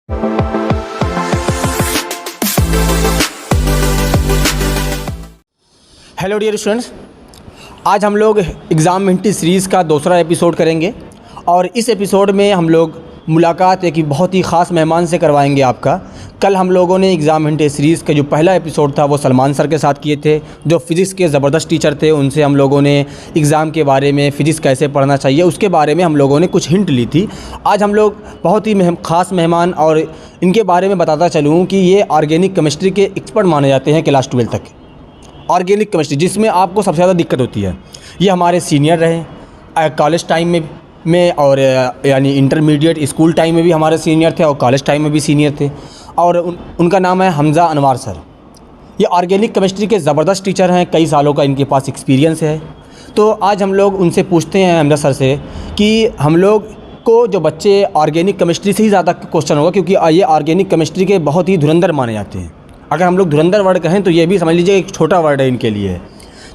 Hello dear students, आज हम लोग एग्ज़ाम हिंट सीरीज़ का दूसरा एपिसोड करेंगे और इस एपिसोड में हम लोग मुलाकात एक बहुत ही ख़ास मेहमान से करवाएंगे आपका। कल हम लोगों ने एग्ज़ाम हिंट सीरीज़ का जो पहला एपिसोड था वो सलमान सर के साथ किए थे, जो फ़िज़िक्स के ज़बरदस्त टीचर थे। उनसे हम लोगों ने एग्ज़ाम के बारे में, फ़िज़िक्स कैसे पढ़ना चाहिए उसके बारे में हम लोगों ने कुछ हिंट ली थी। आज हम लोग बहुत ही ख़ास मेहमान और इनके बारे में बताता चलूँ कि ये ऑर्गेनिक केमिस्ट्री के एक्सपर्ट माने जाते हैं क्लास 12 तक। ऑर्गेनिक केमिस्ट्री जिसमें आपको सबसे ज़्यादा दिक्कत होती है, ये हमारे सीनियर रहे कॉलेज टाइम में और यानी इंटरमीडिएट स्कूल टाइम में भी हमारे सीनियर थे और कॉलेज टाइम में भी सीनियर थे। और उनका नाम है हमज़ा अनवार सर। ये ऑर्गेनिक केमिस्ट्री के ज़बरदस्त टीचर हैं, कई सालों का इनके पास एक्सपीरियंस है। तो आज हम लोग उनसे पूछते हैं हमज़ा सर से कि हम लोग को जो बच्चे ऑर्गेनिक केमिस्ट्री से ही ज़्यादा क्वेश्चन होगा, क्योंकि ये ऑर्गेनिक केमिस्ट्री के बहुत ही धुरंधर माने जाते हैं। अगर हम लोग धुरंधर वर्ड कहें तो ये भी समझ लीजिए एक छोटा वर्ड है इनके लिए।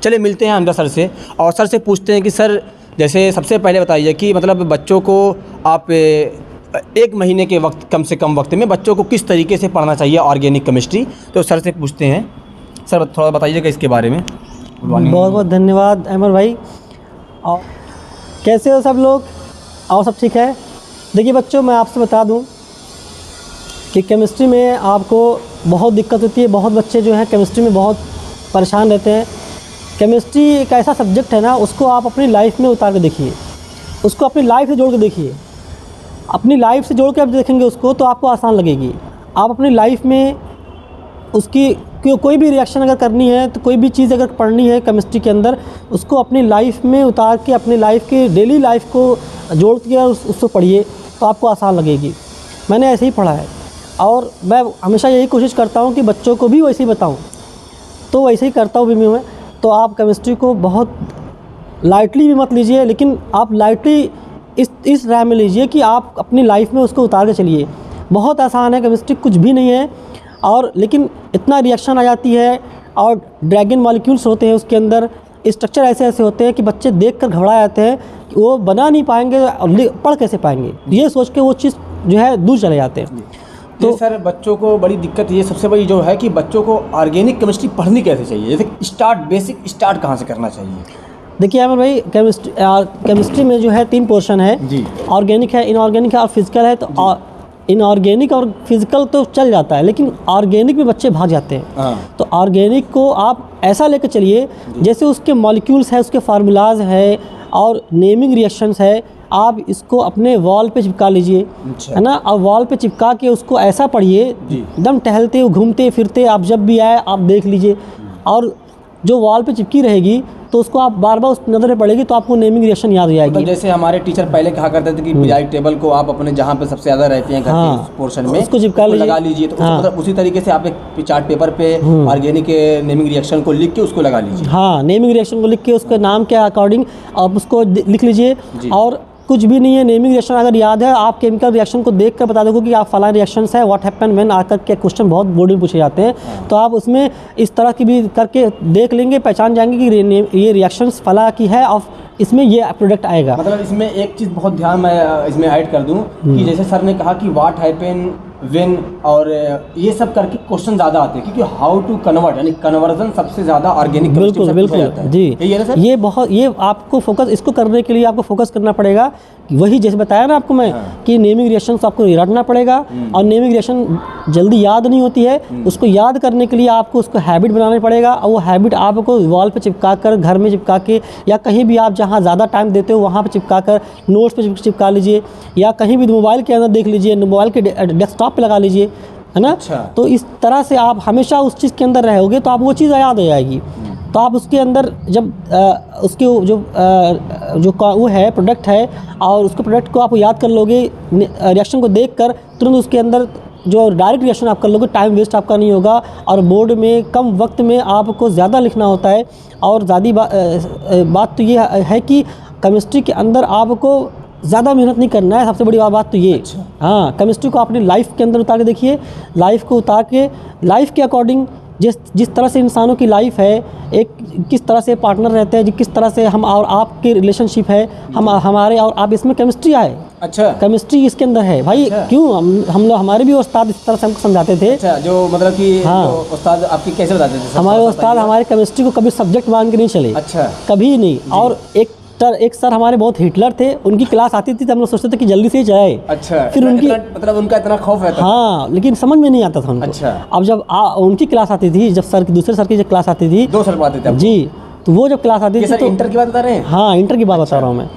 चलिए मिलते हैं हमज़ा सर से और सर से पूछते हैं कि सर जैसे सबसे पहले बताइए कि मतलब बच्चों को आप एक महीने के वक्त, कम से कम वक्त में बच्चों को किस तरीके से पढ़ना चाहिए ऑर्गेनिक केमिस्ट्री। तो सर से पूछते हैं, सर थोड़ा बताइएगा इसके बारे में। बहुत बहुत धन्यवाद अमर भाई। और कैसे हो सब लोग? और सब ठीक है? देखिए बच्चों, मैं आपसे बता दूं कि केमिस्ट्री में आपको बहुत दिक्कत होती है। बहुत बच्चे जो हैं केमिस्ट्री में बहुत परेशान रहते हैं। केमिस्ट्री एक ऐसा सब्जेक्ट है ना, उसको आप अपनी लाइफ में उतार के देखिए, उसको अपनी लाइफ से जोड़ के देखिए। अपनी लाइफ से जोड़ के आप देखेंगे उसको तो आपको आसान लगेगी। आप अपनी लाइफ में उसकी कोई भी रिएक्शन अगर करनी है, तो कोई भी चीज़ अगर पढ़नी है केमिस्ट्री के अंदर, उसको अपनी लाइफ में उतार के अपनी लाइफ की डेली लाइफ को जोड़ के उसको पढ़िए तो आपको आसान लगेगी। मैंने ऐसे ही पढ़ा है और मैं हमेशा यही कोशिश करता हूँ कि बच्चों को भी वैसे ही बताऊँ, तो वैसे ही करता हूँ भी मैं। तो आप केमिस्ट्री को बहुत लाइटली भी मत लीजिए, लेकिन आप लाइटली इस राय में लीजिए कि आप अपनी लाइफ में उसको उतार के चलिए। बहुत आसान है केमिस्ट्री, कुछ भी नहीं है। और लेकिन इतना रिएक्शन आ जाती है और ड्रैगन मॉलिक्यूल्स होते हैं उसके अंदर, स्ट्रक्चर ऐसे ऐसे होते हैं कि बच्चे देखकर घबरा जाते हैं कि वो बना नहीं पाएंगे और पढ़ कैसे पाएंगे, ये सोच के वो चीज़ जो है दूर चले जाते हैं। तो सर बच्चों को बड़ी दिक्कत ये सबसे बड़ी जो है कि बच्चों को ऑर्गेनिक केमिस्ट्री पढ़नी कैसे चाहिए, जैसे बेसिक स्टार्ट कहाँ से करना चाहिए? देखिए अमर भाई, केमिस्ट्री में जो है 3 पोर्शन है जी। ऑर्गेनिक है, इनऑर्गेनिक है और फिजिकल है। तो इनऑर्गेनिक और फिजिकल तो चल जाता है, लेकिन ऑर्गेनिक में बच्चे भाग जाते हैं। तो ऑर्गेनिक को आप ऐसा लेकर चलिए जैसे उसके मॉलिक्यूल्स है, उसके फार्मूलाज है और नेमिंग रिएक्शंस है। आप इसको अपने वॉल पे चिपका लीजिए, है ना, और वॉल पे चिपका के उसको ऐसा पढ़िए, एकदम टहलते घूमते फिरते आप जब भी आए आप देख लीजिए। और जो वॉल पे चिपकी रहेगी तो उसको आप बार बार उस नज़र में पड़ेगी तो आपको नेमिंग रिएक्शन याद हो जाएगी। मतलब जैसे हमारे टीचर पहले कहा करते थे कि पीरियोडिक टेबल को आप अपने जहाँ पे सबसे ज़्यादा रहते हैं घर के पोर्शन में उसको चिपका लीजिए, लगा लीजिए। तो मतलब उसी तरीके से आप एक चार्ट पेपर पे ऑर्गेनिक के नेमिंग रिएक्शन को लिख के उसको लगा लीजिए। हाँ, नेमिंग रिएक्शन को लिख के उसके नाम के अकॉर्डिंग आप उसको लिख लीजिए। और कुछ भी नहीं है, नेमिंग रिएक्शन अगर याद है, आप केमिकल रिएक्शन को देख कर बता दोगे कि आप फला रिएक्शंस है, व्हाट हैपन व्हेन आकर के क्वेश्चन बहुत बोर्ड में पूछे जाते हैं। तो आप उसमें इस तरह की भी करके देख लेंगे, पहचान जाएंगे कि ये रिएक्शंस फला की है और इसमें ये प्रोडक्ट आएगा। मतलब इसमें एक चीज़ बहुत ध्यान मैं इसमें ऐड कर दूं कि जैसे सर ने कहा कि व्हाट हैपन व्हेन और ये सब करके क्वेश्चन ज़्यादा आते हैं, क्योंकि हाउ टू कन्वर्ट यानी कन्वर्जन सबसे ज़्यादा ऑर्गेनिक बिल्कुल जी। ये है ना सर, ये आपको फोकस, इसको करने के लिए आपको फोकस करना पड़ेगा। वही जैसे बताया ना आपको मैं कि नेमिंग रिएक्शंस आपको रटना पड़ेगा और नेमिंग रिएक्शन जल्दी याद नहीं होती है। उसको याद करने के लिए आपको उसको हैबिट बनाना पड़ेगा और वो हैबिट आपको वॉल पे चिपका कर, घर में चिपका के, या कहीं भी आप जहाँ ज़्यादा टाइम देते हो वहाँ पे चिपका कर नोट्स पे चिपका लीजिए, या कहीं भी मोबाइल के अंदर देख लीजिए, मोबाइल के डेस्कटॉप पे लगा लीजिए, है ना। तो इस तरह से आप हमेशा उस चीज़ के अंदर रहोगे तो आप वो चीज़ याद हो जाएगी। तो आप उसके अंदर जब उसके जो वो है प्रोडक्ट है और उसके प्रोडक्ट को आप याद कर लोगे, रिएक्शन को देखकर तुरंत उसके अंदर जो डायरेक्ट रिएक्शन आप कर लोगे, टाइम वेस्ट आपका नहीं होगा। और बोर्ड में कम वक्त में आपको ज़्यादा लिखना होता है। और ज़्यादा बात तो ये है कि केमिस्ट्री के अंदर आपको ज़्यादा मेहनत नहीं करना है, सबसे बड़ी बात तो ये। हाँ, केमिस्ट्री को अपनी लाइफ के अंदर उतार के देखिए, लाइफ को उतार के लाइफ के अकॉर्डिंग जिस तरह से इंसानों की लाइफ है, एक किस तरह से पार्टनर रहते हैं, किस तरह से हम और आपकी रिलेशनशिप है, हमारे और आप, इसमें केमिस्ट्री है। अच्छा, केमिस्ट्री इसके अंदर है भाई। अच्छा। क्यों हम लोग, हमारे भी उस्ताद इस तरह से हमको समझाते थे। अच्छा, जो मतलब कि हाँ। जो उस्ताद आपकी कैसे बताते थे? हमारे उस्ताद हमारे केमिस्ट्री को कभी सब्जेक्ट मान के नहीं चले। अच्छा, कभी नहीं। और एक सर हमारे बहुत हिटलर थे, उनकी क्लास आती थी तो हम लोग सोचते थे कि जल्दी से जाए। अच्छा, फिर उनकी मतलब उनका इतना खौफ रहता था। हाँ, लेकिन समझ में नहीं आता था उनको। अच्छा। अब जब उनकी क्लास आती थी, जब दूसरे सर की जब क्लास आती थी, 2 सर पढ़ाते थे आपको? जी, तो वो जब क्लास आती ये थी सर तो इंटर की बात बता रहे हैं? हाँ, इंटर की बात बता रहा हूँ मैं।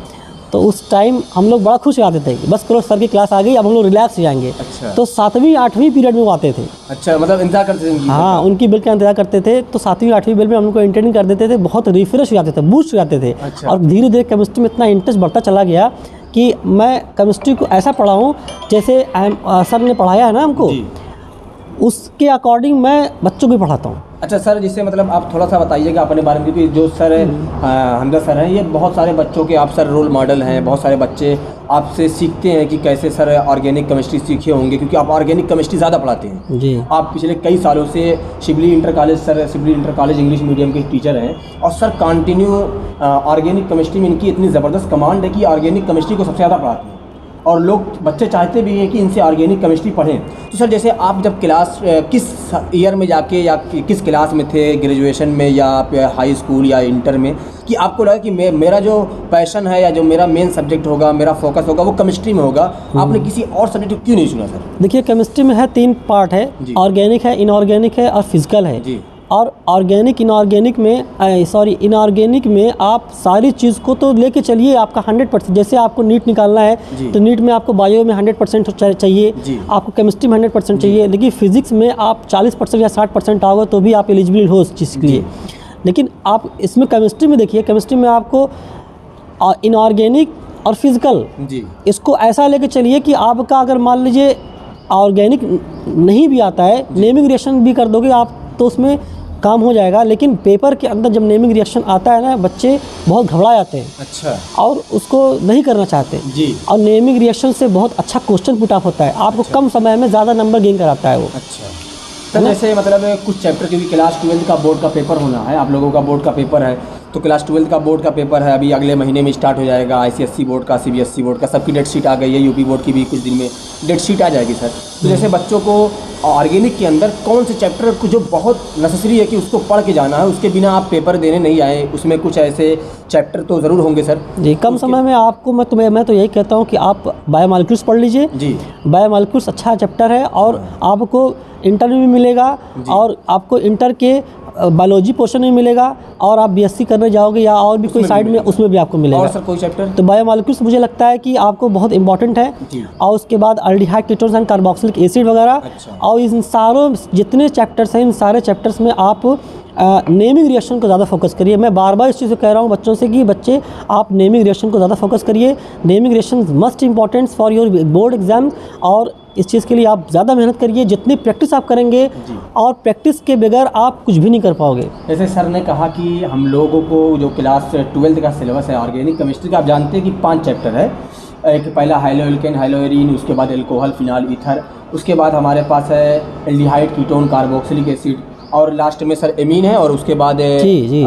तो उस टाइम हम लोग बड़ा खुश हो जाते थे कि बस करो सर की क्लास आ गई, अब हम लोग रिलैक्स हो जाएंगे। अच्छा। तो 7वीं 8वीं पीरियड में वो आते थे। अच्छा, मतलब इंतजार करते थे उनकी? हाँ, उनकी बिल का इंतजार करते थे। तो 7वीं 8वीं बिल में हम लोग को एंटरटेन कर देते थे, बहुत रिफ्रेश हो जाते थे, बूस्ट हो जाते थे। अच्छा। और धीरे धीरे केमिस्ट्री में इतना इंटरेस्ट बढ़ता चला गया कि मैं केमिस्ट्री को ऐसा पढ़ाऊँ जैसे सर ने पढ़ाया है ना हमको, जी। उसके अकॉर्डिंग मैं बच्चों को भी पढ़ाता हूँ। अच्छा सर, जिससे मतलब आप थोड़ा सा बताइएगा अपने बारे में, क्योंकि जो सर हमजा सर हैं, ये बहुत सारे बच्चों के आप सर रोल मॉडल हैं। बहुत सारे बच्चे आपसे सीखते हैं कि कैसे सर ऑर्गेनिक केमिस्ट्री सीखे होंगे, क्योंकि आप ऑर्गेनिक केमिस्ट्री ज़्यादा पढ़ाते हैं। जी। आप पिछले कई सालों से Shibli inter college English medium के टीचर हैं, और सर कंटिन्यू ऑर्गेनिक केमिस्ट्री में इनकी इतनी ज़बरदस्त कमांड है कि ऑर्गेनिक केमिस्ट्री को सबसे ज़्यादा पढ़ाते हैं, और लोग बच्चे चाहते भी हैं कि इनसे ऑर्गेनिक केमिस्ट्री पढ़ें। तो सर, जैसे आप जब क्लास किस ईयर में जाके या किस क्लास में थे, ग्रेजुएशन में या हाई स्कूल या इंटर में, कि आपको लगा कि मेरा जो पैशन है या जो मेरा मेन सब्जेक्ट होगा, मेरा फोकस होगा, वो केमिस्ट्री में होगा? आपने किसी और सब्जेक्ट को क्यों नहीं चुना सर? देखिए, केमिस्ट्री में है 3 पार्ट है, ऑर्गेनिक है, इनऑर्गेनिक है और फिजिकल है। जी। और इनऑर्गेनिक में आप सारी चीज़ को तो लेके चलिए, आपका 100%। जैसे आपको नीट निकालना है तो नीट में आपको बायो में 100% चाहिए, आपको केमिस्ट्री में 100% चाहिए, लेकिन फिजिक्स में आप 40% या 60% आओगे तो भी आप एलिजिबल हो उस चीज़ के लिए। लेकिन आप इसमें केमिस्ट्री में देखिए, केमिस्ट्री में आपको इनऑर्गेनिक और फिजिकल, इसको ऐसा लेके चलिए कि आपका अगर मान लीजिए ऑर्गेनिक नहीं भी आता है, नेमिंग रिएक्शन भी कर दोगे आप तो उसमें काम हो जाएगा। लेकिन पेपर के अंदर जब नेमिंग रिएक्शन आता है ना, बच्चे बहुत घबरा जाते हैं। अच्छा। और उसको नहीं करना चाहते। जी। और नेमिंग रिएक्शन से बहुत अच्छा क्वेश्चन पुट अप होता है, आपको कम समय में ज़्यादा नंबर गेन कराता है वो। अच्छा। तो जैसे मतलब कुछ चैप्टर, क्योंकि क्लास 12 का बोर्ड का पेपर होना है, आप लोगों का बोर्ड का पेपर है, तो क्लास 12 का बोर्ड का पेपर है, अभी अगले महीने में स्टार्ट हो जाएगा। ICSE बोर्ड का, CBSE बोर्ड का, सबकी डेट शीट आ गई है। यूपी बोर्ड की भी कुछ दिन में डेट शीट आ जाएगी सर। तो जैसे बच्चों को ऑर्गेनिक के अंदर कौन से चैप्टर को जो बहुत नेसेसरी है कि उसको पढ़ के जाना है, उसके बिना आप पेपर देने नहीं आए, उसमें कुछ ऐसे चैप्टर तो ज़रूर होंगे सर? जी, कम समय में आपको मैं तो यही कहता हूँ कि आप बायोमॉलिक्यूल्स पढ़ लीजिए। जी। बायोमॉलिक्यूल्स अच्छा चैप्टर है, और आपको इंटर में भी मिलेगा, और आपको इंटर के बायोलॉजी पोर्शन में मिलेगा, और आप BSc करने जाओगे या और भी कोई साइड में, उसमें भी आपको मिलेगा। और सर कोई चैप्टर? तो बायोमॉलिक्यूल्स मुझे लगता है कि आपको बहुत इंपॉर्टेंट है। और उसके बाद aldehyde ketones and carboxylic acid वगैरह। अच्छा। और इन सारों जितने चैप्टर्स हैं, इन सारे चैप्टर्स में आप नेमिंग रिएक्शन को ज़्यादा फोकस करिए। मैं बार बार इस चीज़ को कह रहा हूँ बच्चों से कि बच्चे आप नेमिंग रिएक्शन को ज़्यादा फोकस करिए। Naming reaction must important for your board exam, और इस चीज़ के लिए आप ज़्यादा मेहनत करिए। जितनी प्रैक्टिस आप करेंगे, और प्रैक्टिस के बगैर आप कुछ भी नहीं कर पाओगे। जैसे सर ने कहा कि हम लोगों को जो क्लास 12 का सिलेबस है ऑर्गेनिक केमिस्ट्री का, आप जानते हैं कि 5 चैप्टर है। एक पहला हाइलोएल्केन हाइलोएरीन, उसके बाद एल्कोहल फिनाल ईथर, उसके बाद हमारे पास है एल्डिहाइड कीटोन कार्बोक्सिलिक एसिड, और लास्ट में सर एमीन है, और उसके बाद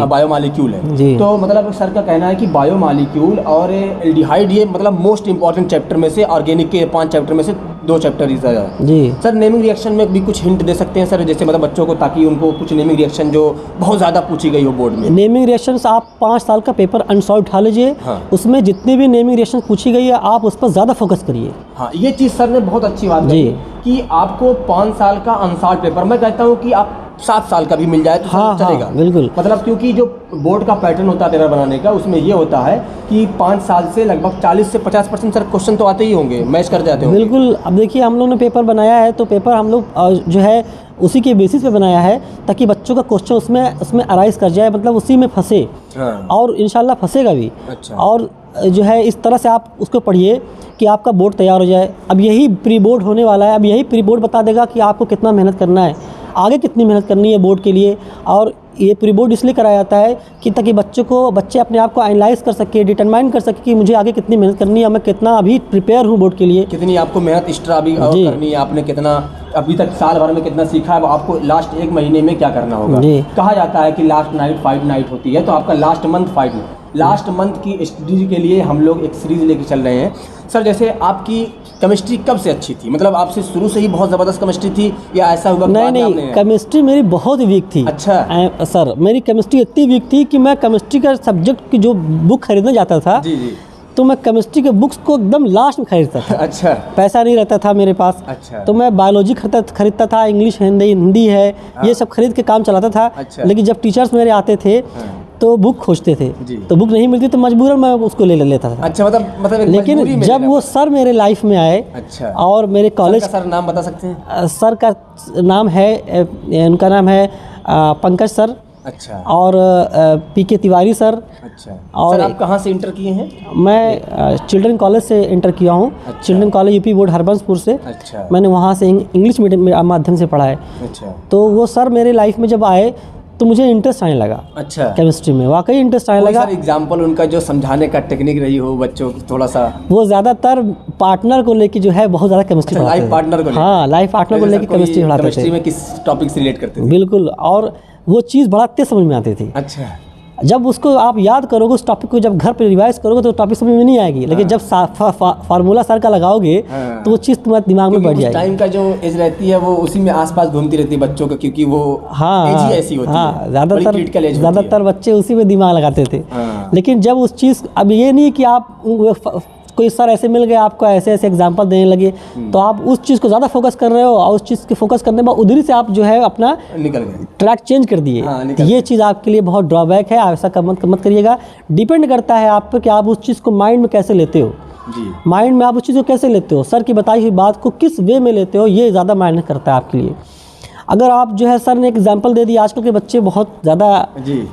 बायोमॉलिक्यूल है। तो मतलब सर का कहना है कि बायोमॉलिक्यूल और एल्डिहाइड ये मतलब मोस्ट इंपॉर्टेंट चैप्टर में से, ऑर्गेनिक के 5 चैप्टर में से 2 चैप्टर ही सर है। जी सर, नेमिंग रिएक्शन में भी कुछ हिंट दे सकते हैं सर, जैसे मतलब बच्चों को, ताकि उनको कुछ नेमिंग रिएक्शन जो बहुत ज़्यादा पूछी गई हो बोर्ड में? नेमिंग रिएक्शंस आप 5 साल का पेपर अनसॉल्व उठा लीजिए। हाँ। उसमें जितनी भी नेमिंग रिएक्शन पूछी गई है, आप उस पर ज़्यादा फोकस करिए। हाँ, ये चीज़ सर ने बहुत अच्छी बात कही कि आपको 5 साल का अनसॉल्व पेपर, मैं कहता हूँ कि आप 7 साल का भी मिल जाए तो हाँ, चलेगा। बिल्कुल। मतलब क्योंकि जो बोर्ड का पैटर्न होता है पेपर बनाने का, उसमें ये होता है कि 5 साल से लगभग 40 से 50% सर क्वेश्चन तो आते ही होंगे, मैच कर जाते होंगे। बिल्कुल। अब देखिए, हम लोग ने पेपर बनाया है तो पेपर हम लोग जो है उसी के बेसिस पे बनाया है, ताकि बच्चों का क्वेश्चन उसमें अराइज कर जाए, मतलब उसी में फंसे। हाँ। और इंशाल्लाह फंसेगा भी। अच्छा। और जो है इस तरह से आप उसको पढ़िए कि आपका बोर्ड तैयार हो जाए। अब यही प्री बोर्ड होने वाला है, अब यही प्री बोर्ड बता देगा कि आपको कितना मेहनत करना है, आगे कितनी मेहनत करनी है बोर्ड के लिए। और ये प्री बोर्ड इसलिए कराया जाता है कि ताकि बच्चे अपने आप को एनालाइज कर सके, डिटरमाइन कर सके कि मुझे आगे कितनी मेहनत करनी है, मैं कितना अभी प्रिपेयर हूँ बोर्ड के लिए, कितनी आपको मेहनत एक्स्ट्रा भी और करनी है, आपने कितना अभी तक साल भर में कितना सीखा है, अब आपको लास्ट 1 महीने में क्या करना होगा। जी। कहा जाता है कि लास्ट नाइट फाइट नाइट होती है, तो आपका लास्ट मंथ फाइट नहीं, लास्ट मंथ की स्टडी के लिए हम लोग एक सीरीज़ लेके चल रहे हैं। सर जैसे आपकी केमिस्ट्री कब से अच्छी थी, मतलब आपसे शुरू से ही बहुत ज़बरदस्त केमिस्ट्री थी या ऐसा हुआ? नहीं, केमिस्ट्री मेरी बहुत वीक थी। अच्छा। सर मेरी केमिस्ट्री इतनी वीक थी कि मैं केमिस्ट्री का सब्जेक्ट की जो बुक खरीदने जाता था, जी जी, तो मैं केमिस्ट्री के बुक्स को एकदम लास्ट में खरीदता था। अच्छा। पैसा नहीं रहता था मेरे पास। अच्छा। तो मैं बायोलॉजी खरीदता था, इंग्लिश हिंदी है, ये सब खरीद के काम चलाता था। अच्छा। लेकिन जब टीचर्स मेरे आते थे तो बुक खोजते थे, तो बुक नहीं मिलती तो मजबूरन मैं उसको ले लेता था। अच्छा, मतलब लेकिन जब वो सर मेरे लाइफ में आए, अच्छा, और मेरे कॉलेज, सर नाम बता सकते हैं? सर का नाम है, उनका नाम है पंकज सर। अच्छा। और पीके तिवारी सर। अच्छा। और सर आप कहाँ से इंटर किए हैं? मैं चिल्ड्रन कॉलेज से इंटर किया हूँ। अच्छा। चिल्ड्रन कॉलेज यूपी बोर्ड हरबंसपुर से। अच्छा। मैंने वहाँ से इंग्लिश मीडियम माध्यम से पढ़ा है। अच्छा। तो वो सर मेरे लाइफ में जब आए तो मुझे इंटरेस्ट आने लगा। अच्छा। केमिस्ट्री में वाकई इंटरेस्ट आने लगा। सर एग्जाम्पल उनका जो समझाने का टेक्निक रही हो बच्चों को थोड़ा सा? वो ज़्यादातर पार्टनर को लेके जो है बहुत ज़्यादा केमिस्ट्री पढ़ाते थे। लाइफ पार्टनर को लेके? हाँ, लाइफ पार्टनर को लेके केमिस्ट्री पढ़ाते थे। केमिस्ट्री में किस टॉपिक से रिलेट करते थे? बिल्कुल, और वो चीज़ बड़ा तेज समझ में आती थी। अच्छा। जब उसको आप याद करोगे, उस टॉपिक को जब घर पे रिवाइज करोगे तो टॉपिक समझ में नहीं आएगी, लेकिन जब फार्मूला सर का लगाओगे तो वो चीज़ तुम्हारे दिमाग में बैठ जाएगी। टाइम का जो एज रहती है वो उसी में आसपास घूमती रहती है बच्चों का, क्योंकि वो एज ही ऐसी होती है। ज़्यादातर बच्चे उसी में दिमाग लगाते थे। लेकिन जब उस चीज़, अब ये नहीं कि आप कोई सर ऐसे मिल गए आपको ऐसे ऐसे एग्जाम्पल देने लगे तो आप उस चीज़ को ज़्यादा फोकस कर रहे हो, और उस चीज़ के फोकस करने के बाद उधर से आप जो है अपना निकल गए, ट्रैक चेंज कर दिए। तो ये चीज़ आपके लिए बहुत ड्रॉबैक है, आप ऐसा मत करिएगा। डिपेंड करता है आप पे कि आप उस चीज़ को माइंड में कैसे लेते हो। जी। माइंड में आप उस चीज़ को कैसे लेते हो, सर की बताई हुई बात को किस वे में लेते हो, ये ज़्यादा मायने करता है आपके लिए। अगर आप जो है, सर ने एक एग्जाम्पल दे दिया, आजकल के बच्चे बहुत ज़्यादा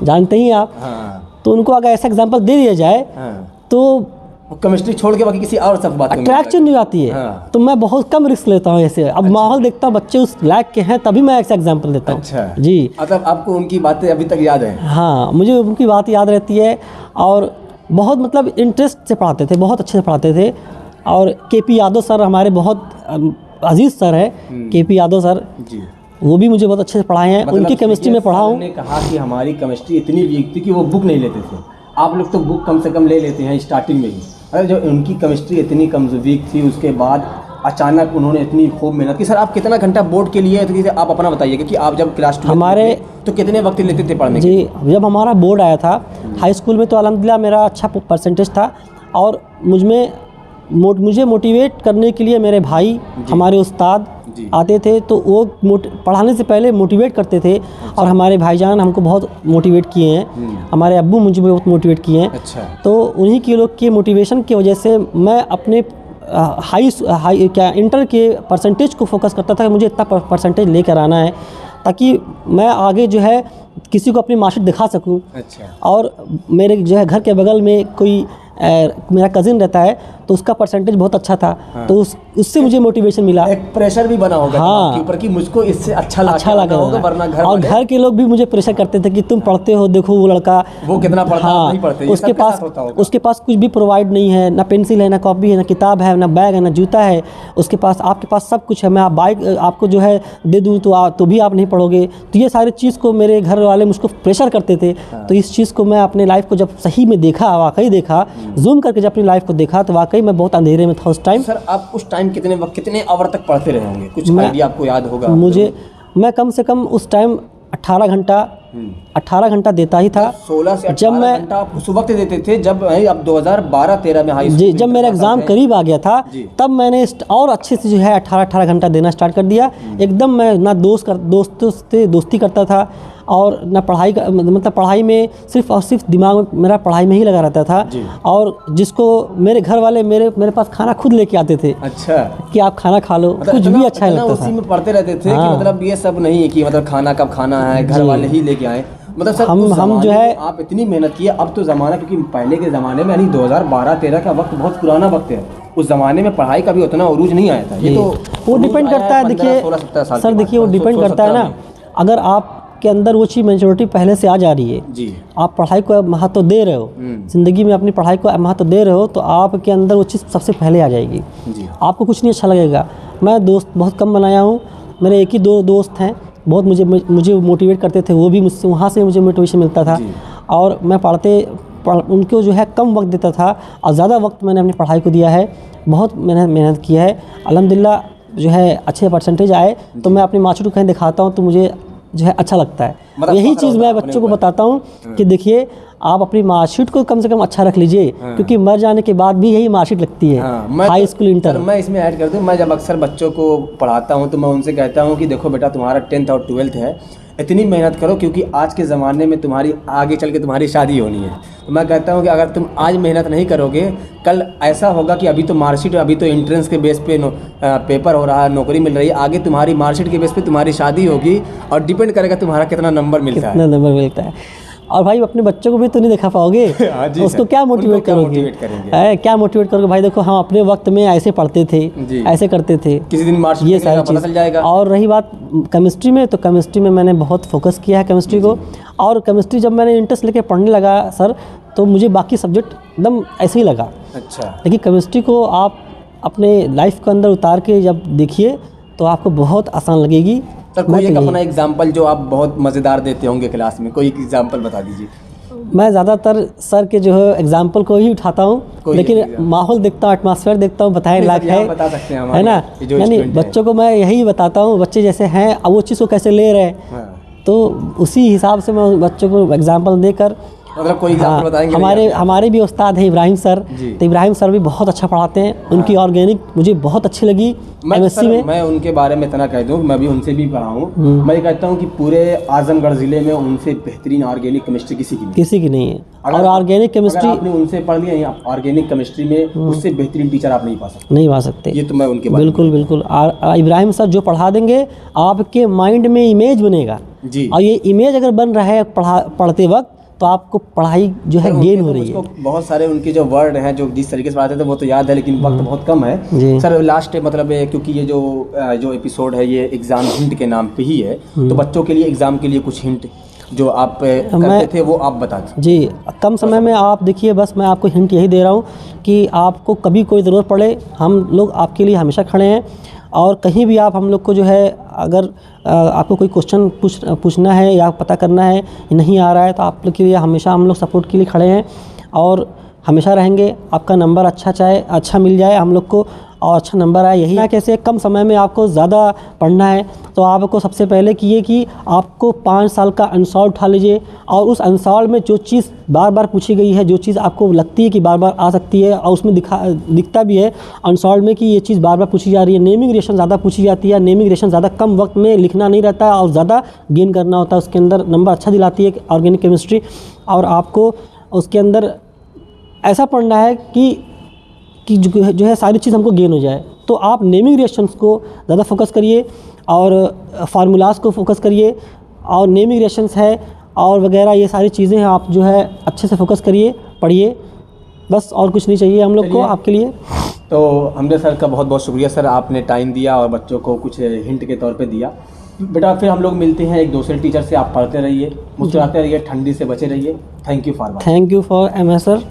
जानते ही आप, तो उनको अगर ऐसा एग्जाम्पल दे दिया जाए तो केमिस्ट्री छोड़ के बाकी किसी और सब बात अट्रैक्शन नहीं आती है। तो मैं बहुत कम रिस्क लेता हूँ ऐसे। अब माहौल देखता हूँ बच्चे उस लायक के हैं तभी मैं ऐसा एग्जाम्पल देता हूँ। अच्छा। जी। मतलब आपको उनकी बातें अभी तक याद है? हाँ, मुझे उनकी बात याद रहती है, और बहुत मतलब इंटरेस्ट से पढ़ाते थे, बहुत अच्छे से पढ़ाते थे। और केपी यादव सर हमारे बहुत अजीज सर है, केपी यादव सर जी, वो भी मुझे बहुत अच्छे से पढ़ाए हैं। उनकी केमिस्ट्री में पढ़ा हूँ। उन्होंने कहा कि हमारी केमिस्ट्री इतनी वीक थी कि वो बुक नहीं लेते थे। आप लोग तो बुक कम से कम ले लेते हैं स्टार्टिंग में ही। अरे जो उनकी केमिस्ट्री इतनी कम वीक थी, उसके बाद अचानक उन्होंने इतनी खूब मेहनत की। सर आप कितना घंटा बोर्ड के लिए, तो आप अपना बताइए कि आप जब क्लास 2 हमारे तो कितने वक्त लेते थे पढ़ने जी? जब हमारा बोर्ड आया था हाई स्कूल में तो अल्हम्दुलिल्लाह मेरा अच्छा परसेंटेज था, और मुझे मोटिवेट करने के लिए मेरे भाई, हमारे उस्ताद आते थे, तो वो पढ़ाने से पहले मोटिवेट करते थे। और हमारे भाईजान हमको बहुत मोटिवेट किए हैं, हमारे अब्बू मुझे बहुत मोटिवेट किए हैं। अच्छा। तो उन्हीं के लोग के मोटिवेशन की वजह से मैं अपने इंटर के परसेंटेज को फोकस करता था कि मुझे इतना परसेंटेज लेकर आना है, ताकि मैं आगे जो है किसी को अपनी मार्कशीट दिखा सकूं। अच्छा। और मेरे जो है घर के बगल में कोई मेरा कज़िन रहता है, तो उसका परसेंटेज बहुत अच्छा था। तो उससे मुझे मोटिवेशन मिला, एक प्रेशर भी बना होगा हाँ, ऊपर कि मुझको इससे अच्छा लगा होगा, वरना घर के लोग भी मुझे प्रेशर करते थे कि तुम पढ़ते हो, देखो वो लड़का वो कितना पढ़ता है, नहीं पढ़ते। उसके पास कुछ भी प्रोवाइड नहीं है, ना पेंसिल है, ना कॉपी है, ना किताब है, ना बैग है, ना जूता है। उसके पास, आपके पास सब कुछ है, मैं बाइक आपको जो है दे दूँ तो भी आप नहीं पढ़ोगे। तो ये सारी चीज़ को मेरे घर वाले मुझको प्रेशर करते थे। तो इस चीज़ को मैं अपने लाइफ को जब सही में देखा, वाकई देखा, जूम करके जब अपनी लाइफ को देखा, तो वाकई मैं बहुत अंधेरे में था उस टाइम। सर आप उस टाइम कितने आवर तक पढ़ते रहे होंगे, कुछ आइडिया आपको याद होगा? मैं कम से कम उस टाइम 18 घंटा देता ही था। 16 से 18 घंटा आप उस वक्त देते थे जब अब 2012-13 में हाई स्कूल जी, जब मेरा एग्ज़ाम करीब आ गया था, तब मैंने और अच्छे से जो है 18 घंटा देना स्टार्ट कर दिया। एकदम मैं ना दोस्तों से दोस्ती करता था, और ना पढ़ाई का, मतलब पढ़ाई में सिर्फ और सिर्फ दिमाग में मेरा पढ़ाई में ही लगा रहता था। और जिसको मेरे घर वाले मेरे पास खाना खुद लेके आते थे। अच्छा। कि आप खाना खा लो, मतलब कुछ भी अच्छा लगता था। उसी में पढ़ते रहते थे कि मतलब ये सब नहीं कि मतलब खाना कब खाना है, घर वाले ही लेके आए। मतलब सर हम जो है आप इतनी मेहनत किए। अब तो ज़माना, क्योंकि पहले के ज़माने में यानी 2012-13 का वक्त बहुत पुराना वक्त है, उस ज़माने में पढ़ाई का भी उतना उरूज नहीं आया था। ये तो वो डिपेंड करता है, देखिए सर, देखिए वो डिपेंड करता है ना, अगर आप के अंदर वो चीज़ मेच्योरिटी पहले से आ जा रही है जी, आप पढ़ाई को महत्व दे रहे हो, ज़िंदगी में अपनी पढ़ाई को महत्व दे रहे हो, तो आपके अंदर वो चीज़ सबसे पहले आ जाएगी जी। आपको कुछ नहीं अच्छा लगेगा। मैं दोस्त बहुत कम बनाया हूँ, मेरे एक ही दो दोस्त हैं, बहुत मुझे मोटिवेट करते थे, वो भी मुझसे, वहाँ से मुझे मोटिवेशन मिलता था। और मैं उनको जो है कम वक्त देता था और ज़्यादा वक्त मैंने अपनी पढ़ाई को दिया है। बहुत मेहनत किया है, अल्हम्दुलिल्लाह जो है अच्छे परसेंटेज आए तो मैं अपनी मार्कशीट को कहीं दिखाता हूँ तो मुझे जो है अच्छा लगता है। मतलब यही चीज़ मैं बच्चों को बताता हूँ कि देखिए आप अपनी मार्कशीट को कम से कम अच्छा रख लीजिए, क्योंकि मर जाने के बाद भी यही मार्कशीट लगती है। High school, inter. मैं इसमें ऐड कर दूँ, मैं जब अक्सर बच्चों को पढ़ाता हूँ तो मैं उनसे कहता हूँ कि देखो बेटा, तुम्हारा 10th और 12th है, इतनी मेहनत करो क्योंकि आज के ज़माने में तुम्हारी आगे चल के तुम्हारी शादी होनी है। तो मैं कहता हूँ कि अगर तुम आज मेहनत नहीं करोगे, कल ऐसा होगा कि अभी तो मार्कशीट, अभी तो एंट्रेंस के बेस पे पेपर हो रहा है, नौकरी मिल रही है, आगे तुम्हारी मार्कशीट के बेस पे तुम्हारी शादी होगी और डिपेंड करेगा तुम्हारा कितना नंबर मिलता है। कितना नंबर मिलता है। और भाई अपने बच्चों को भी तो नहीं दिखा पाओगे, उसको क्या मोटिवेट करोगे? क्या मोटिवेट करोगे? भाई देखो हम अपने वक्त में ऐसे पढ़ते थे, ऐसे करते थे, किसी दिन मार्कशीट ये सारी चीज़ चल जाएगा। और रही बात केमिस्ट्री में, तो केमिस्ट्री में मैंने बहुत फोकस किया है केमिस्ट्री को। और केमिस्ट्री जब मैंने इंटरेस्ट लेके पढ़ने लगा सर, तो मुझे बाकी सब्जेक्ट एकदम ऐसे ही लगा। अच्छा। लेकिन केमिस्ट्री को आप अपने लाइफ के अंदर उतार के जब देखिए तो आपको बहुत आसान लगेगी। सर कोई एक अपना एग्जाम्पल जो आप बहुत मज़ेदार देते होंगे क्लास में, कोई एक एग्जाम्पल बता दीजिए। मैं ज़्यादातर सर के जो है एग्जाम्पल को ही उठाता हूँ, लेकिन माहौल देखता हूँ, एटमॉस्फेयर देखता हूँ, बताए लायक है ना? यानी बच्चों को मैं यही बताता हूँ, बच्चे जैसे हैं अब वो चीज़ को कैसे ले रहे हैं, तो उसी हिसाब से मैं बच्चों को एग्जाम्पल देकर, मतलब कोई एग्जाम्पल बताएंगे? हमारे भी उस्ताद हैं इब्राहिम सर, तो इब्राहिम सर भी बहुत अच्छा पढ़ाते हैं। उनकी ऑर्गेनिक मुझे बहुत अच्छी लगी एमएससी में। मैं उनके बारे में इतना कह दूं, मैं भी उनसे भी पढ़ा हूँ। मैं ये कहता हूँ कि पूरे आजमगढ़ ज़िले में उनसे बेहतरीन ऑर्गेनिक केमिस्ट्री किसी की नहीं है। और ऑर्गेनिक केमिस्ट्री आपने उनसे पढ़ लिया, ऑर्गेनिक केमिस्ट्री में उससे बेहतरीन टीचर आप नहीं पा सकते। ये तो मैं उनके बिल्कुल इब्राहिम सर जो पढ़ा देंगे आपके माइंड में इमेज बनेगा जी। और ये इमेज अगर बन रहा है पढ़ते वक्त, तो आपको पढ़ाई जो है गेन हो रही है। बहुत सारे उनके जो वर्ड हैं जो जिस तरीके से पढ़ाते थे वो तो याद है, लेकिन वक्त बहुत कम है सर। लास्ट मतलब क्योंकि ये जो एपिसोड है ये एग्ज़ाम हिंट के नाम पे ही है, तो बच्चों के लिए एग्ज़ाम के लिए कुछ हिंट जो आप करते थे वो आप बता दें जी। कम समय में आप देखिए, बस मैं आपको हिंट यही दे रहा हूँ कि आपको कभी कोई ज़रूरत पड़े, हम लोग आपके लिए हमेशा खड़े हैं। और कहीं भी आप हम लोग को जो है, अगर आपको कोई क्वेश्चन पूछना है या पता करना है, नहीं आ रहा है, तो आप लोग के लिए हमेशा हम लोग सपोर्ट के लिए खड़े हैं और हमेशा रहेंगे। आपका नंबर अच्छा मिल जाए हम लोग को, और अच्छा नंबर आए, यही है। कैसे कम समय में आपको ज़्यादा पढ़ना है, तो आपको सबसे पहले कि आपको 5 साल का अनसॉल्व उठा लीजिए, और उस अनसॉल्व में जो चीज़ बार बार पूछी गई है, जो चीज़ आपको लगती है कि बार बार आ सकती है, और उसमें दिखता भी है अनसॉल्व में कि ये चीज़ बार बार पूछी जा रही है। नेमिंग रिलेशन ज़्यादा पूछी जाती है, नेमिंग रिलेशन ज़्यादा कम वक्त में लिखना नहीं रहता है और ज़्यादा गेन करना होता है। उसके अंदर नंबर अच्छा दिलाती है ऑर्गेनिक केमिस्ट्री। और आपको उसके अंदर ऐसा पढ़ना है कि जो है सारी चीज़ हमको गेन हो जाए। तो आप नेमिंग रिलेशंस को ज़्यादा फोकस करिए और फार्मूलाज को फोकस करिए, और नेमिंग रिलेशंस है और वगैरह ये सारी चीज़ें हैं, आप जो है अच्छे से फोकस करिए, पढ़िए, बस और कुछ नहीं चाहिए हम लोग को आपके लिए। तो हमने सर का बहुत बहुत शुक्रिया सर, आपने टाइम दिया और बच्चों को कुछ हिंट के तौर पे दिया। बेटा फिर हम लोग मिलते हैं एक दूसरे टीचर से, आप पढ़ते रहिए, मुस्कुराते रहिए, ठंडी से बचे रहिए। Thank you for MS sir.